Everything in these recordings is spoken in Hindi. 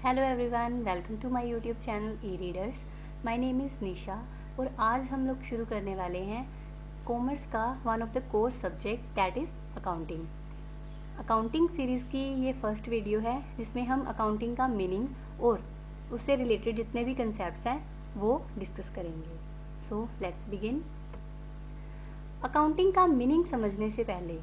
Hello everyone, welcome to my YouTube channel E readers. My name is Nisha और आज हम लोग शुरू करने वाले हैं कॉमर्स का one of the core subject that is accounting. Accounting series की ये फर्स्ट वीडियो है जिसमें हम अकाउंटिंग का मीनिंग और उससे रिलेटेड जितने भी कंसेप्ट्स हैं वो डिस्कस करेंगे। So let's begin. अकाउंटिंग का मीनिंग समझने से पहले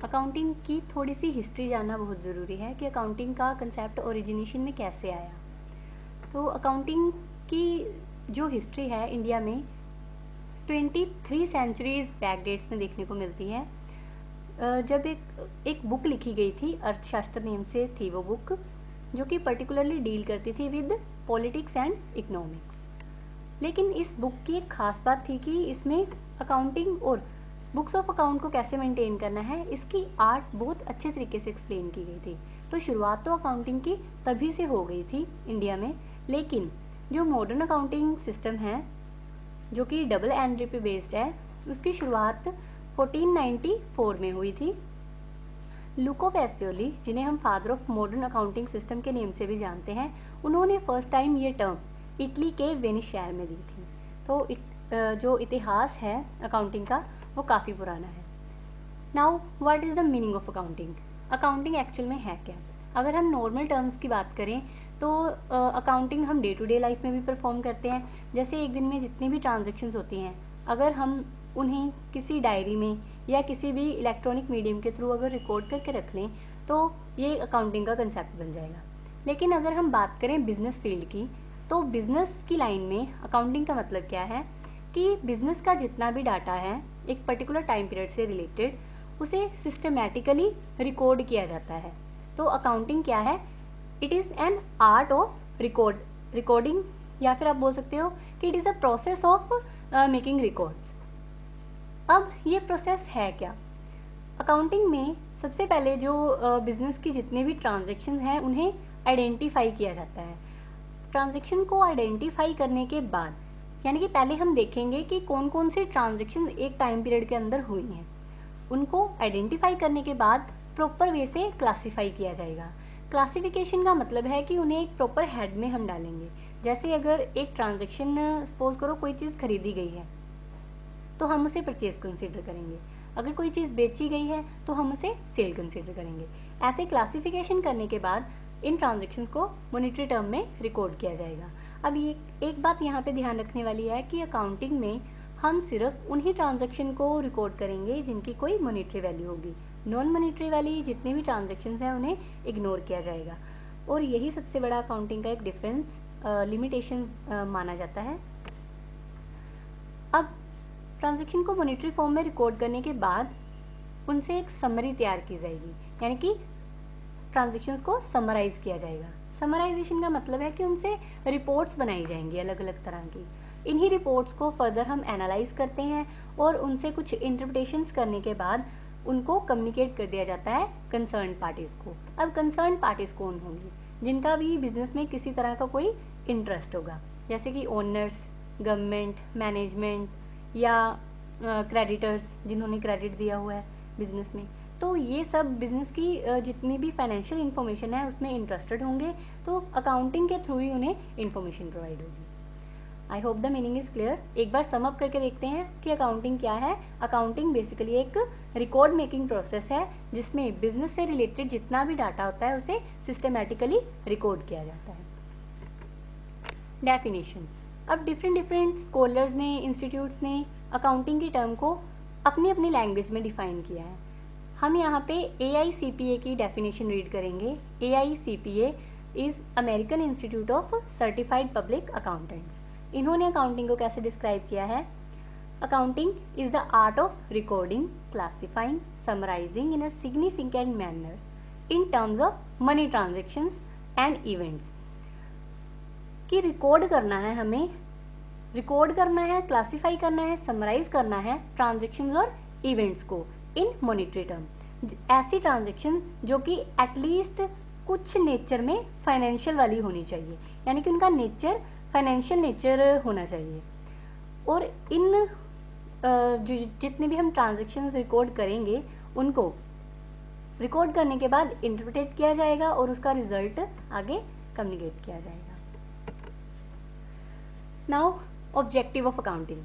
अकाउंटिंग की थोड़ी सी हिस्ट्री जानना बहुत ज़रूरी है कि अकाउंटिंग का कंसेप्ट ओरिजिनेशन में कैसे आया। तो अकाउंटिंग की जो हिस्ट्री है इंडिया में 23 सेंचुरीज बैक डेट्स में देखने को मिलती है। जब एक बुक लिखी गई थी, अर्थशास्त्र नेम से थी वो बुक, जो कि पर्टिकुलरली डील करती थी विद पॉलिटिक्स एंड इकोनॉमिक्स। लेकिन इस बुक की एक खास बात थी कि इसमें अकाउंटिंग और बुक्स ऑफ अकाउंट को कैसे मेंटेन करना है इसकी आर्ट बहुत अच्छे तरीके से एक्सप्लेन की गई थी। तो शुरुआत तो अकाउंटिंग की तभी से हो गई थी इंडिया में, लेकिन जो मॉडर्न अकाउंटिंग सिस्टम है जो कि डबल एंट्री पे बेस्ड है, उसकी शुरुआत 1494 में हुई थी। लुको पैसियोली, जिन्हें हम father of modern accounting system के नेम से भी जानते हैं, उन्होंने फर्स्ट टाइम ये टर्म इटली के वेनिस शहर में दी थी। तो जो इतिहास है अकाउंटिंग का वो काफ़ी पुराना है। Now what is the meaning of accounting? Accounting actual में है क्या? अगर हम नॉर्मल टर्म्स की बात करें तो अकाउंटिंग हम डे टू डे लाइफ में भी परफॉर्म करते हैं। जैसे एक दिन में जितनी भी ट्रांजेक्शन्स होती हैं, अगर हम उन्हें किसी डायरी में या किसी भी इलेक्ट्रॉनिक मीडियम के थ्रू अगर रिकॉर्ड करके रख लें तो ये अकाउंटिंग का कंसेप्ट बन जाएगा। लेकिन अगर हम बात करें बिजनेस फील्ड की, तो बिजनेस की लाइन में अकाउंटिंग का मतलब क्या है कि बिजनेस का जितना भी डाटा है एक पर्टिकुलर टाइम पीरियड से रिलेटेड, उसे सिस्टमैटिकली रिकॉर्ड किया जाता है। तो अकाउंटिंग क्या है? It is an art of recording, या फिर आप बोल सकते हो कि it is a process of making records. अब ये प्रोसेस है क्या? अकाउंटिंग में सबसे पहले जो बिजनेस की जितने भी ट्रांजेक्शन हैं उन्हें आइडेंटिफाई किया जाता है। ट्रांजेक्शन को आइडेंटिफाई करने के बाद, यानी कि पहले हम देखेंगे कि कौन कौन सी ट्रांजेक्शन एक टाइम पीरियड के अंदर हुई हैं। उनको आइडेंटिफाई करने के बाद प्रॉपर वे से क्लासीफाई किया जाएगा। क्लासिफिकेशन का मतलब है कि उन्हें एक प्रॉपर हेड में हम डालेंगे। जैसे अगर एक ट्रांजेक्शन, सपोज करो कोई चीज़ खरीदी गई है तो हम उसे परचेज कंसीडर करेंगे। अगर कोई चीज़ बेची गई है तो हम उसे सेल कंसीडर करेंगे। ऐसे क्लासिफिकेशन करने के बाद इन ट्रांजेक्शन्स को मॉनेटरी टर्म में रिकॉर्ड किया जाएगा। अब ये एक बात यहाँ पे ध्यान रखने वाली है कि अकाउंटिंग में हम सिर्फ उन्हीं ट्रांजेक्शन को रिकॉर्ड करेंगे जिनकी कोई मॉनेटरी वैल्यू होगी। नॉन मॉनेटरी वाली जितनी भी ट्रांजेक्शन्स हैं उन्हें इग्नोर किया जाएगा। और यही सबसे बड़ा अकाउंटिंग का एक डिफरेंस लिमिटेशन माना जाता है। अब ट्रांजेक्शन को मॉनेटरी फॉर्म में रिकॉर्ड करने के बाद उनसे एक समरी तैयार की जाएगी, यानी कि ट्रांजेक्शन्स को समराइज किया जाएगा। समराइजेशन का मतलब है कि उनसे रिपोर्ट्स बनाई जाएंगी अलग अलग तरह की। इन्हीं रिपोर्ट्स को फर्दर हम एनालाइज करते हैं और उनसे कुछ इंटरप्रिटेशंस करने के बाद उनको कम्युनिकेट कर दिया जाता है कंसर्न पार्टीज़ को। अब कंसर्न पार्टीज़ कौन होंगी? जिनका भी बिजनेस में किसी तरह का कोई इंटरेस्ट होगा, जैसे कि ओनर्स, गवर्नमेंट, मैनेजमेंट या क्रेडिटर्स जिन्होंने क्रेडिट दिया हुआ है बिजनेस में। तो ये सब बिजनेस की जितनी भी फाइनेंशियल इन्फॉर्मेशन है उसमें इंटरेस्टेड होंगे, तो अकाउंटिंग के थ्रू ही उन्हें इन्फॉर्मेशन प्रोवाइड होगी। आई hope the meaning is clear. एक बार सम अप करके देखते हैं कि अकाउंटिंग क्या है। अकाउंटिंग बेसिकली एक रिकॉर्ड मेकिंग प्रोसेस है जिसमें बिजनेस से रिलेटेड जितना भी डाटा होता है उसे सिस्टमैटिकली रिकॉर्ड किया जाता है। डेफिनेशन। अब डिफरेंट स्कॉलर्स ने, इंस्टीट्यूट्स ने अकाउंटिंग की टर्म को अपनी अपनी लैंग्वेज में डिफाइन किया है। हम यहाँ पे AICPA की डेफिनेशन रीड करेंगे। AICPA is American institute of certified public accountants. इन्होंने अकाउंटिंग को कैसे डिस्क्राइब किया है? Accounting is the art of recording, classifying, summarising in a significant manner in terms of money transactions and events. कि रिकॉर्ड करना है, हमें रिकॉर्ड करना है, क्लासीफाई करना है, समराइज करना है ट्रांजेक्शन्स और इवेंट्स को इन मॉनेटरी टर्म। ऐसी ट्रांजेक्शन जो कि एटलीस्ट कुछ नेचर में फाइनेंशियल वाली होनी चाहिए, यानी कि उनका नेचर फाइनेंशियल नेचर होना चाहिए। और इन जो जितने भी हम ट्रांजेक्शन्स रिकॉर्ड करेंगे उनको रिकॉर्ड करने के बाद इंटरप्रेट किया जाएगा और उसका रिजल्ट आगे कम्युनिकेट किया जाएगा। Now objective of accounting.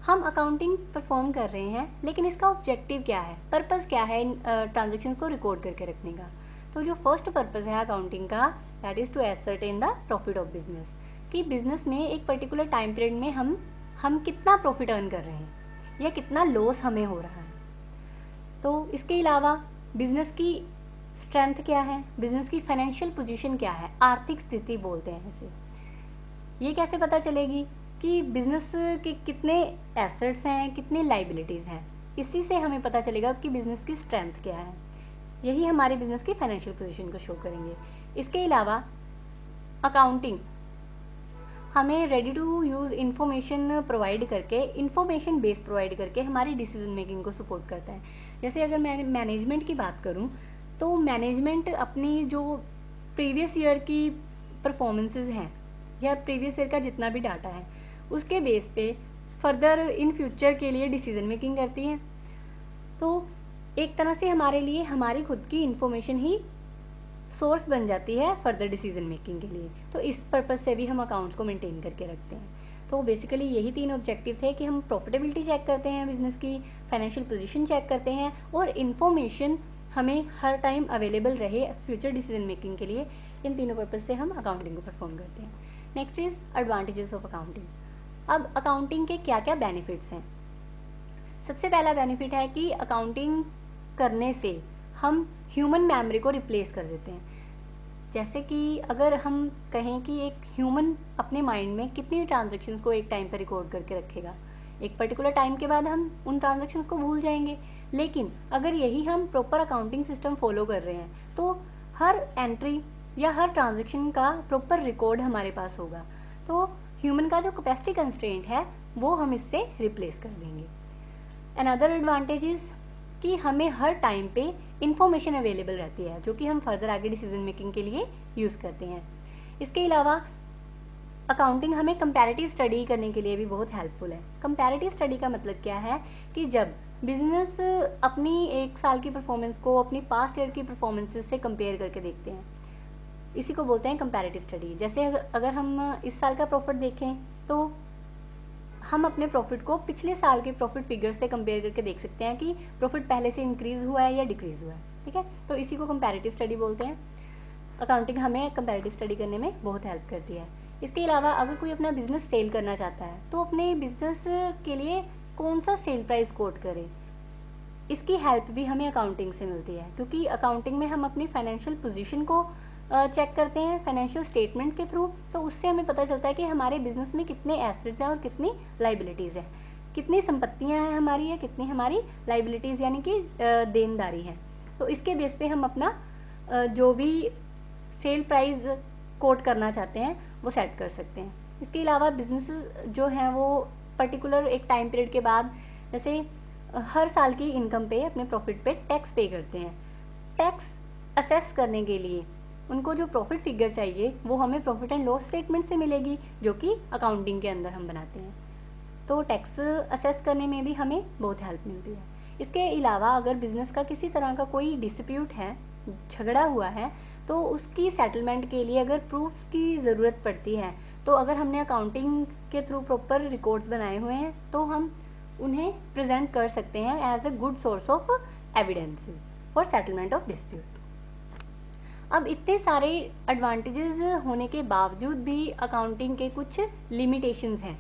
हम अकाउंटिंग परफॉर्म कर रहे हैं, लेकिन इसका ऑब्जेक्टिव क्या है, पर्पस क्या है इन ट्रांजेक्शन को रिकॉर्ड करके रखने का। तो जो फर्स्ट पर्पस है अकाउंटिंग का, that is to ascertain the profit of business, कि बिजनेस में एक पर्टिकुलर टाइम पीरियड में हम कितना प्रॉफिट अर्न कर रहे हैं या कितना लॉस हमें हो रहा है। तो इसके अलावा बिजनेस की स्ट्रेंथ क्या है, बिजनेस की फाइनेंशियल पोजीशन क्या है, आर्थिक स्थिति बोलते हैं इसे। ये कैसे पता चलेगी कि बिजनेस के कितने एसेट्स हैं, कितनी लाइबिलिटीज हैं, इसी से हमें पता चलेगा कि बिजनेस की स्ट्रेंथ क्या है। यही हमारे बिजनेस की फाइनेंशियल पोजीशन को शो करेंगे। इसके अलावा अकाउंटिंग हमें ready to use information provide करके, इंफॉर्मेशन बेस प्रोवाइड करके हमारी डिसीजन मेकिंग को सपोर्ट करता है। जैसे अगर मैं मैनेजमेंट की बात करूं, तो मैनेजमेंट अपनी जो प्रीवियस ईयर की परफॉर्मेंसेज हैं या प्रीवियस ईयर का जितना भी डाटा है, उसके बेस पे फर्दर इन फ्यूचर के लिए डिसीजन मेकिंग करती है। तो एक तरह से हमारे लिए हमारी खुद की इंफॉर्मेशन ही सोर्स बन जाती है फर्दर डिसीजन मेकिंग के लिए। तो इस पर्पज से भी हम अकाउंट्स को मेंटेन करके रखते हैं। तो बेसिकली यही 3 ऑब्जेक्टिव थे कि हम प्रॉफिटेबिलिटी चेक करते हैं बिजनेस की, फाइनेंशियल पोजीशन चेक करते हैं, और इन्फॉर्मेशन हमें हर टाइम अवेलेबल रहे फ्यूचर डिसीजन मेकिंग के लिए। इन तीनों पर्पज से हम अकाउंटिंग को परफॉर्म करते हैं। Next is advantages of accounting. अब अकाउंटिंग के क्या क्या बेनिफिट्स हैं। सबसे पहला बेनिफिट है कि अकाउंटिंग करने से हम ह्यूमन मेमोरी को रिप्लेस कर देते हैं। जैसे कि अगर हम कहें कि एक ह्यूमन अपने माइंड में कितनी ट्रांजैक्शंस को एक टाइम पर रिकॉर्ड करके रखेगा, एक पर्टिकुलर टाइम के बाद हम उन ट्रांजैक्शंस को भूल जाएंगे। लेकिन अगर यही हम प्रॉपर अकाउंटिंग सिस्टम फॉलो कर रहे हैं, तो हर एंट्री या हर ट्रांजैक्शन का प्रॉपर रिकॉर्ड हमारे पास होगा। तो ह्यूमन का जो कैपेसिटी कंस्ट्रेंट है वो हम इससे रिप्लेस कर देंगे। अनदर एडवांटेज इज कि हमें हर टाइम पे इंफॉर्मेशन अवेलेबल रहती है, जो कि हम फर्दर आगे डिसीजन मेकिंग के लिए यूज करते हैं। इसके अलावा अकाउंटिंग हमें कंपैरेटिव स्टडी करने के लिए भी बहुत हेल्पफुल है। कंपैरेटिव स्टडी का मतलब क्या है कि जब बिजनेस अपनी एक साल की परफॉर्मेंस को अपनी पास्ट ईयर की परफॉर्मेंसेस से कंपेयर करके देखते हैं, इसी को बोलते हैं कंपैरेटिव स्टडी। जैसे अगर हम इस साल का प्रॉफिट देखें, तो हम अपने प्रॉफिट को पिछले साल के प्रॉफिट फिगर्स से कंपेयर करके देख सकते हैं कि प्रॉफिट पहले से इंक्रीज हुआ है या डिक्रीज हुआ है। ठीक है, तो इसी को कंपैरेटिव स्टडी बोलते हैं। अकाउंटिंग हमें कंपैरेटिव स्टडी करने में बहुत हेल्प करती है। इसके अलावा अगर कोई अपना बिजनेस सेल करना चाहता है, तो अपने बिजनेस के लिए कौन सा सेल प्राइस कोट करे, इसकी हेल्प भी हमें अकाउंटिंग से मिलती है। क्योंकि अकाउंटिंग में हम अपनी फाइनेंशियल पोजीशन को चेक करते हैं फाइनेंशियल स्टेटमेंट के थ्रू, तो उससे हमें पता चलता है कि हमारे बिजनेस में कितने एसेट्स हैं और कितनी लाइबिलिटीज़ हैं, कितनी संपत्तियां हैं हमारी या कितनी हमारी लाइबिलिटीज़ यानी कि देनदारी है। तो इसके बेस पे हम अपना जो भी सेल प्राइस कोट करना चाहते हैं वो सेट कर सकते हैं। इसके अलावा बिजनेस जो हैं वो पर्टिकुलर एक टाइम पीरियड के बाद, जैसे हर साल की इनकम पे, अपने प्रॉफिट पे टैक्स पे करते हैं। टैक्स असेस करने के लिए उनको जो प्रॉफिट फिगर चाहिए वो हमें प्रॉफिट एंड लॉस स्टेटमेंट से मिलेगी, जो कि अकाउंटिंग के अंदर हम बनाते हैं। तो टैक्स असेस करने में भी हमें बहुत हेल्प मिलती है। इसके अलावा अगर बिजनेस का किसी तरह का कोई डिस्प्यूट है, झगड़ा हुआ है, तो उसकी सेटलमेंट के लिए अगर प्रूफ्स की ज़रूरत पड़ती है, तो अगर हमने अकाउंटिंग के थ्रू प्रॉपर रिकॉर्ड्स बनाए हुए हैं, तो हम उन्हें प्रेजेंट कर सकते हैं as a good source of evidences for settlement of dispute. अब इतने सारे एडवांटेजेस होने के बावजूद भी अकाउंटिंग के कुछ लिमिटेशंस हैं।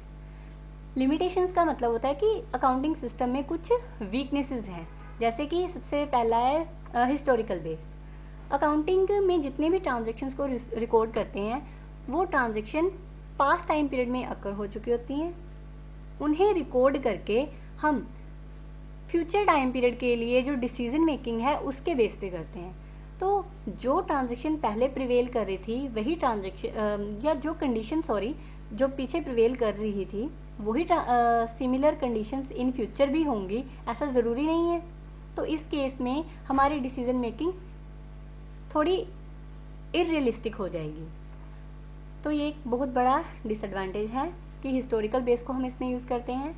लिमिटेशंस का मतलब होता है कि अकाउंटिंग सिस्टम में कुछ वीकनेसेस हैं। जैसे कि सबसे पहला है हिस्टोरिकल बेस। अकाउंटिंग में जितने भी ट्रांजैक्शंस को रिकॉर्ड करते हैं, वो ट्रांजैक्शन पास्ट टाइम पीरियड में अकर हो चुकी होती हैं। उन्हें रिकॉर्ड करके हम फ्यूचर टाइम पीरियड के लिए जो डिसीजन मेकिंग है उसके बेस पे करते हैं। तो जो ट्रांजैक्शन पहले प्रिवेल कर रही थी वही ट्रांजैक्शन या जो कंडीशन जो पीछे प्रिवेल कर रही थी वही सिमिलर कंडीशंस इन फ्यूचर भी होंगी, ऐसा ज़रूरी नहीं है। तो इस केस में हमारी डिसीजन मेकिंग थोड़ी इररियलिस्टिक हो जाएगी। तो ये एक बहुत बड़ा डिसएडवांटेज है कि हिस्टोरिकल बेस को हम इसमें यूज़ करते हैं।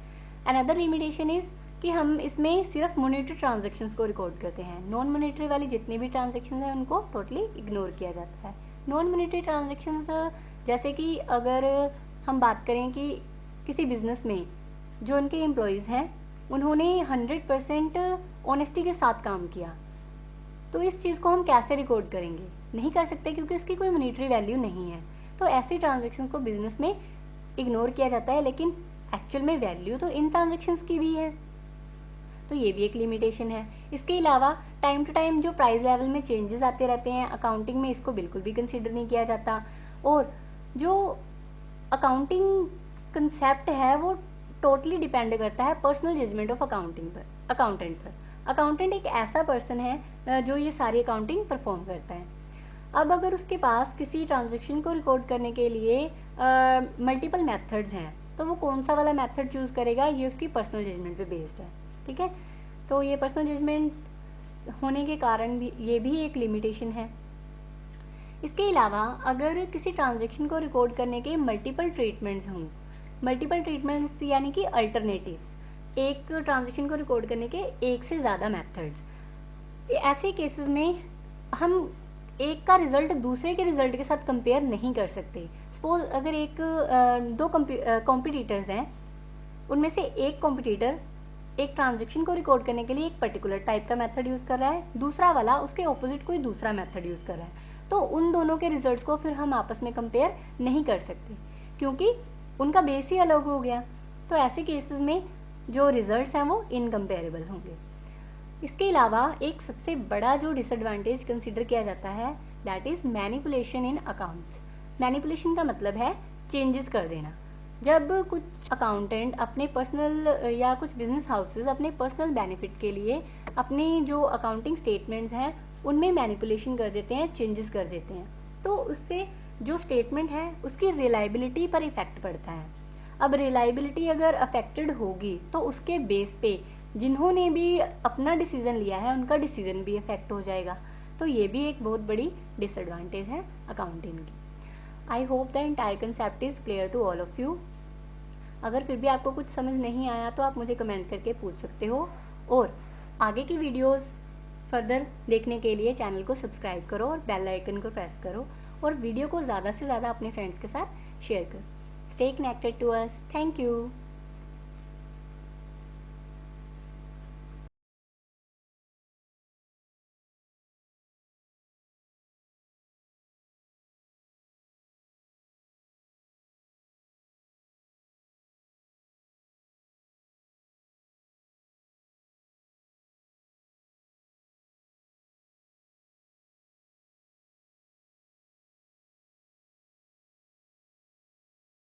अनदर लिमिटेशन इज़ कि हम इसमें सिर्फ मॉनेटरी ट्रांजैक्शंस को रिकॉर्ड करते हैं, नॉन मॉनेटरी वाली जितनी भी ट्रांजैक्शंस हैं उनको टोटली इग्नोर किया जाता है। नॉन मॉनेटरी ट्रांजेक्शन्स जैसे कि अगर हम बात करें कि किसी बिजनेस में जो उनके एम्प्लॉयज़ हैं उन्होंने 100% ऑनेस्टी के साथ काम किया, तो इस चीज़ को हम कैसे रिकॉर्ड करेंगे? नहीं कर सकते क्योंकि इसकी कोई मॉनेटरी वैल्यू नहीं है। तो ऐसी ट्रांजेक्शन्स को बिजनेस में इग्नोर किया जाता है, लेकिन एक्चुअल में वैल्यू तो इन ट्रांजेक्शन्स की भी है, तो ये भी एक लिमिटेशन है। इसके अलावा टाइम टू टाइम जो प्राइस लेवल में चेंजेस आते रहते हैं, अकाउंटिंग में इसको बिल्कुल भी कंसिडर नहीं किया जाता। और जो अकाउंटिंग कंसेप्ट है वो टोटली डिपेंड करता है पर्सनल जजमेंट ऑफ अकाउंटेंट पर। अकाउंटेंट एक ऐसा पर्सन है जो ये सारी अकाउंटिंग परफॉर्म करता है। अब अगर उसके पास किसी ट्रांजेक्शन को रिकॉर्ड करने के लिए मल्टीपल मेथड्स हैं, तो वो कौन सा वाला मेथड चूज करेगा, ये उसकी पर्सनल जजमेंट पे बेस्ड है। ठीक है, तो ये पर्सनल जजमेंट होने के कारण भी ये भी एक लिमिटेशन है। इसके अलावा अगर किसी ट्रांजेक्शन को रिकॉर्ड करने के मल्टीपल ट्रीटमेंट्स हों, मल्टीपल ट्रीटमेंट्स यानी कि अल्टरनेटिव्स, एक ट्रांजेक्शन को रिकॉर्ड करने के एक से ज़्यादा मेथड्स, ऐसे केसेस में हम एक का रिजल्ट दूसरे के रिजल्ट के साथ कंपेयर नहीं कर सकते। सपोज अगर दो कॉम्पिटिटर्स हैं, उनमें से एक कॉम्पिटिटर एक ट्रांजेक्शन को रिकॉर्ड करने के लिए एक पर्टिकुलर टाइप का मेथड यूज कर रहा है, दूसरा वाला उसके ऑपोजिट कोई दूसरा मेथड यूज कर रहा है, तो उन दोनों के रिजल्ट्स को फिर हम आपस में कंपेयर नहीं कर सकते क्योंकि उनका बेस ही अलग हो गया। तो ऐसे केसेस में जो रिजल्ट्स हैं वो इनकम्पेरेबल होंगे। इसके अलावा एक सबसे बड़ा जो डिसएडवांटेज कंसिडर किया जाता है that is manipulation in accounts. Manipulation का मतलब है चेंजेस कर देना। जब कुछ अकाउंटेंट अपने पर्सनल या कुछ बिजनेस हाउसेस अपने पर्सनल बेनिफिट के लिए अपने जो अकाउंटिंग स्टेटमेंट्स हैं उनमें मैनिपुलेशन कर देते हैं, चेंजेस कर देते हैं, तो उससे जो स्टेटमेंट है उसकी रिलायबिलिटी पर इफेक्ट पड़ता है। अब रिलायबिलिटी अगर अफेक्टेड होगी तो उसके बेस पे जिन्होंने भी अपना डिसीजन लिया है उनका डिसीजन भी इफेक्ट हो जाएगा। तो ये भी एक बहुत बड़ी डिसएडवांटेज है अकाउंटिंग की। I hope the entire concept is clear to all of you. अगर फिर भी आपको कुछ समझ नहीं आया तो आप मुझे कमेंट करके पूछ सकते हो, और आगे की वीडियोस फर्दर देखने के लिए चैनल को सब्सक्राइब करो और बेल आइकन को प्रेस करो, और वीडियो को ज़्यादा से ज़्यादा अपने फ्रेंड्स के साथ शेयर करो। Stay connected to us. Thank you.